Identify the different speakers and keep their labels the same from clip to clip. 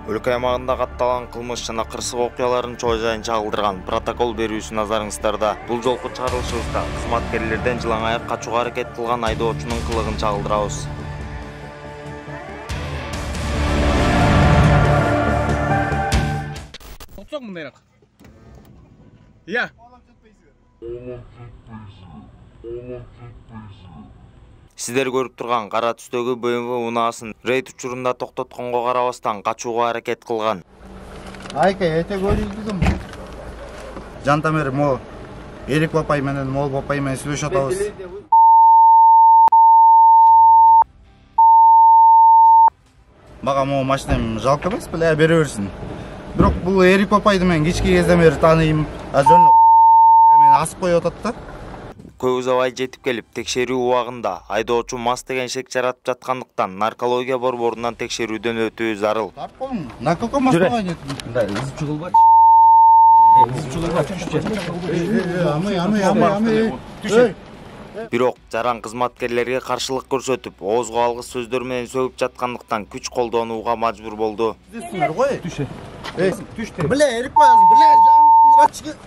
Speaker 1: Өлкө аймагында катталган кылмыш жана кырсык окуяларын чоо жайын чагылдырган протокол берүүсү назарыңыздарда. Бул жолку чыгарылышыбызда кызматкерлерден жылаң аяк качууга аракет кылган айдоочунун кылыгын чагылдырабыз.
Speaker 2: Токсок мындайраак. Иә.
Speaker 1: Сиздер көрүп турган кара түстөгү BMW унаасын рейд учурунда токтотконго карабастан качууга аракет кылган.
Speaker 3: Айка, эте көрүздүм. Жантамер мо Эрик бапай менен Мол бапай менен сүйлөшүп атабыз. Мага мо машинам жалко эмес, беле бере берсин. Бирок бул Эрик бапайды мен кички кезден бери тааныйм. Жөн мен асып коюп атат да.
Speaker 1: Көп узабай жетип келип, текшерүү убагында айдоочу мас деген шек жаратып жаткандыктан наркология борборунан текшерүүдөн өтүү зарыл.
Speaker 3: Накалка мас болгон.
Speaker 2: Мындай изип чыгылбач.
Speaker 1: Бирок жаран кызматкерлерге каршылык көрсөтүп, оозго алгыс сөздөр менен сөгүп жаткандыктан күч колдонууга мажбур болду.
Speaker 3: Түшө. Түштү. Биле, Эрик коязын, биле.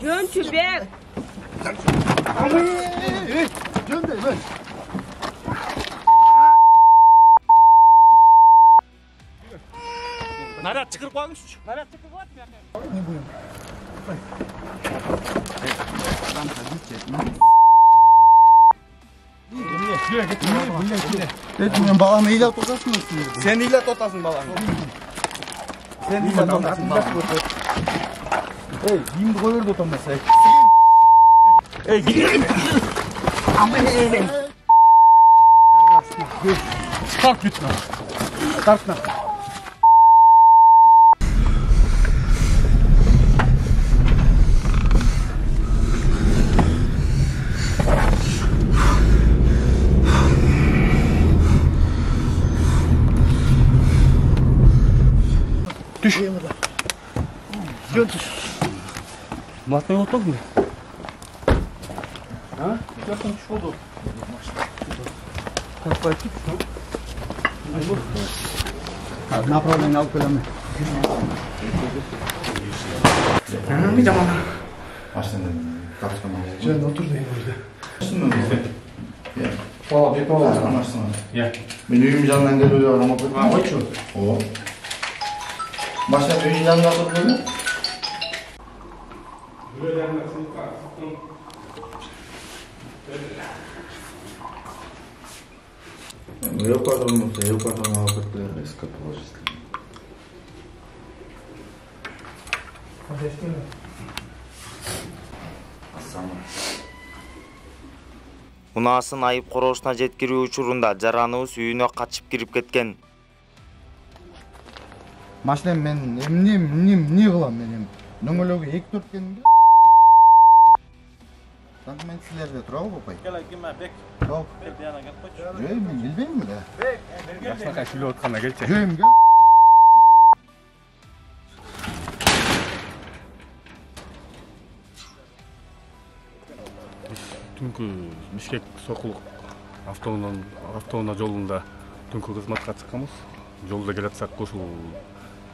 Speaker 4: Жөн чүбек.
Speaker 2: Наряд чыгырып коюңузчу. Наряд чыгырып коет
Speaker 3: Мен баланы ыйлап отасың.
Speaker 2: Сен ыйлап отасың баланы.
Speaker 3: Сен ыйлап отасың. Эй, кийимди кой берди отамаса.
Speaker 2: Эй, Çıkart lütfen. Çıkartma. Düş. Dön düş. Matmayı otur mu? Ha? Yakın düş oldu.
Speaker 3: Направление алып келем.
Speaker 2: Bir zaman.
Speaker 3: Машина капсулма.
Speaker 2: Sen otur deyim burada.
Speaker 3: Baba bir baba машина.
Speaker 2: Ya.
Speaker 3: Мен үйүм жанынан келип карамап
Speaker 2: Ha, koyçu.
Speaker 3: О. Машина үйүм жанында отуруп эле. Еуропадан алып кеткилер эске положительно.
Speaker 1: Унаасын айып короосуна жеткирүү учурунда жараныбыз үйүнө качып кирип кеткен.
Speaker 3: Машина мен эмне кылам мен? Дөңгөлөгү 2-4 келинге. Документ силерде турабы, бапай?
Speaker 2: Gel gitme bek.
Speaker 3: Yok.
Speaker 2: Bir yana gel koç.
Speaker 3: Жөн, мен билбейм эле.
Speaker 2: Yaşına şöyle otkanda gelçe.
Speaker 3: Жөн, гел.
Speaker 5: Түнкү Бишкек Сокулук автоунаа жолунда түнкү кызматка чыкканбыз. Жолдо келатсак ушул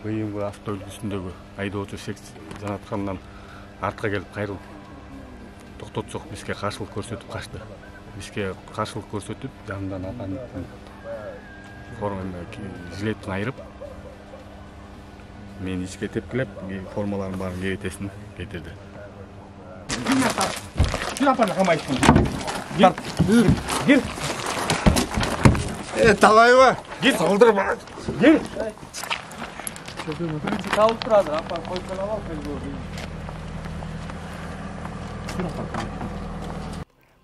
Speaker 5: БМВ авто үлгүсүндөгү айдоочу шек жанаткандан артка келип кайрылып токтотсок бизге каршылык көрсөтүп качты. Бизге каршылык көрсөтүп, жанынан атанын жилеттин айырып, мени ичке тепкилеп, формаларын баарын кебетесин кетирди.
Speaker 2: Şuna bana kamayıştın. Gel. Gel.
Speaker 3: Талайба.
Speaker 2: Gel. Saldır bana. Gel. Kalıp duradır. Apa koysan al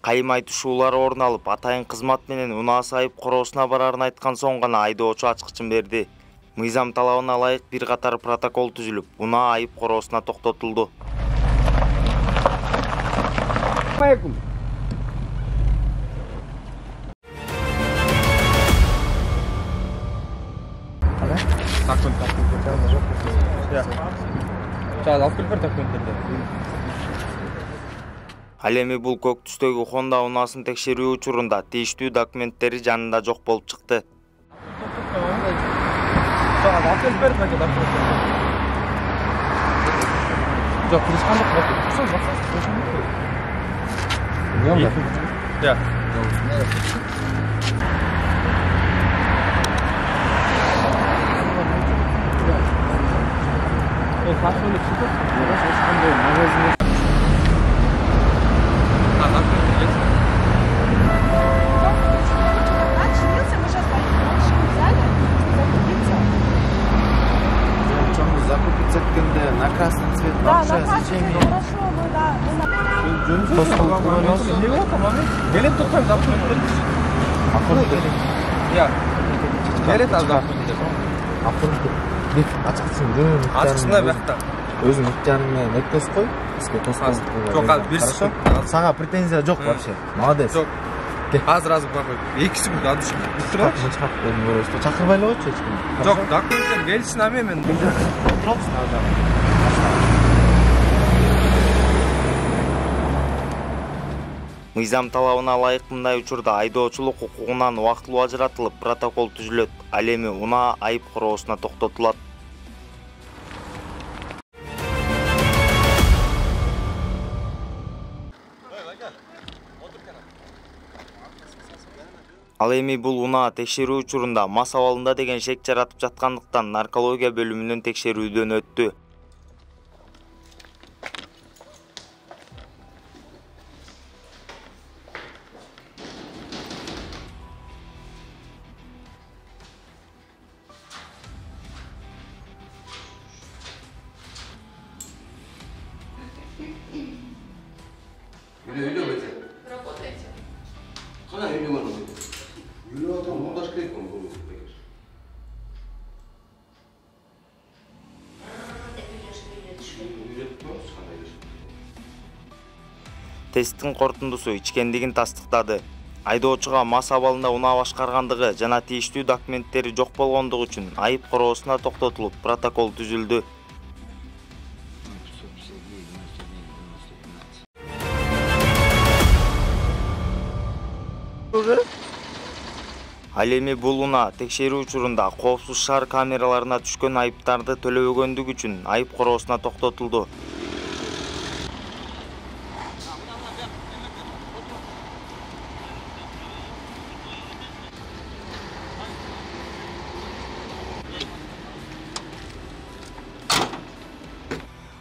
Speaker 1: Кайым айтышуулар орун алып, атайын кызмат менен унаасы айып короосуна барарын айткан соң гана айдоочу ачкычын берди. Мыйзам талабына ылайык бир катар протокол түзүлүп, унаа айып короосуна токтотулду.
Speaker 2: Алейкум.
Speaker 1: Ал эми бул көк түстөгү Honda унаасын текшерүү учурунда тийиштүү документтери жанында жок болуп чыкты.
Speaker 4: Жоқ, ешқандай
Speaker 6: закупиться на красный цвет.
Speaker 7: Да, на красный цвет хорошо, мы да.
Speaker 4: Gelin tutmayın, zaptını koyun. Ya. Gelin az zaptını. Açıksın da bekle.
Speaker 6: Өзің нүктеніңе нөктес қой, бізге тосқын.
Speaker 4: Жоқ, ал берсін.
Speaker 6: Саға претензия жоқ вообще. Молодец.
Speaker 4: Жоқ. Қазір азық бар ғой. 2 секунд адыш.
Speaker 6: Шығып қойдым көресіз. Шақырбайлы қойшы ешкім.
Speaker 4: Жоқ, документтер берсін әме мен.
Speaker 6: Тұрапсың ал жағын.
Speaker 1: Мыйзам талабына ылайык мындай учурда айдоочулук укугунан убактылуу ажыратылып, протокол түзүлөт. Ал эми унаа айып короосуна токтотулат. Ал эми бул унаа текшерүү учурунда мас абалында деген шек жаратып жаткандыктан наркология бөлүмүнүн текшерүүдөн өттү. Тесттин корутундусу ичкендигин тастыктады. Айдоочуга мас абалында унаа башкаргандыгы жана тийиштүү документтери жок болгондугу үчүн айып короосуна токтотулуп, протокол түзүлдү. Ал эми бул унаа текшерүү учурунда коопсуз шаар камераларына түшкөн айыптарды төлөбөгөндүгү үчүн айып короосуна токтотулду.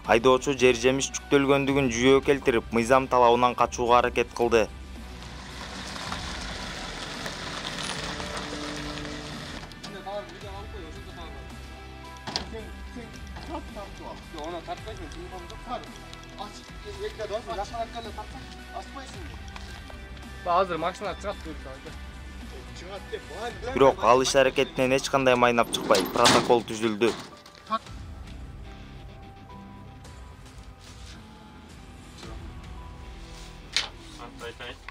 Speaker 1: Айдоочу жер жемиш жүктөлгөндүгүн жүйөө келтирип, мыйзам талабынан качууга аракет кылды.
Speaker 4: Азыр машина чыгат көрсө.
Speaker 1: Бирок ал иш аракетинен эч кандай майнап чыкпай, протокол түзүлдү.
Speaker 2: Right.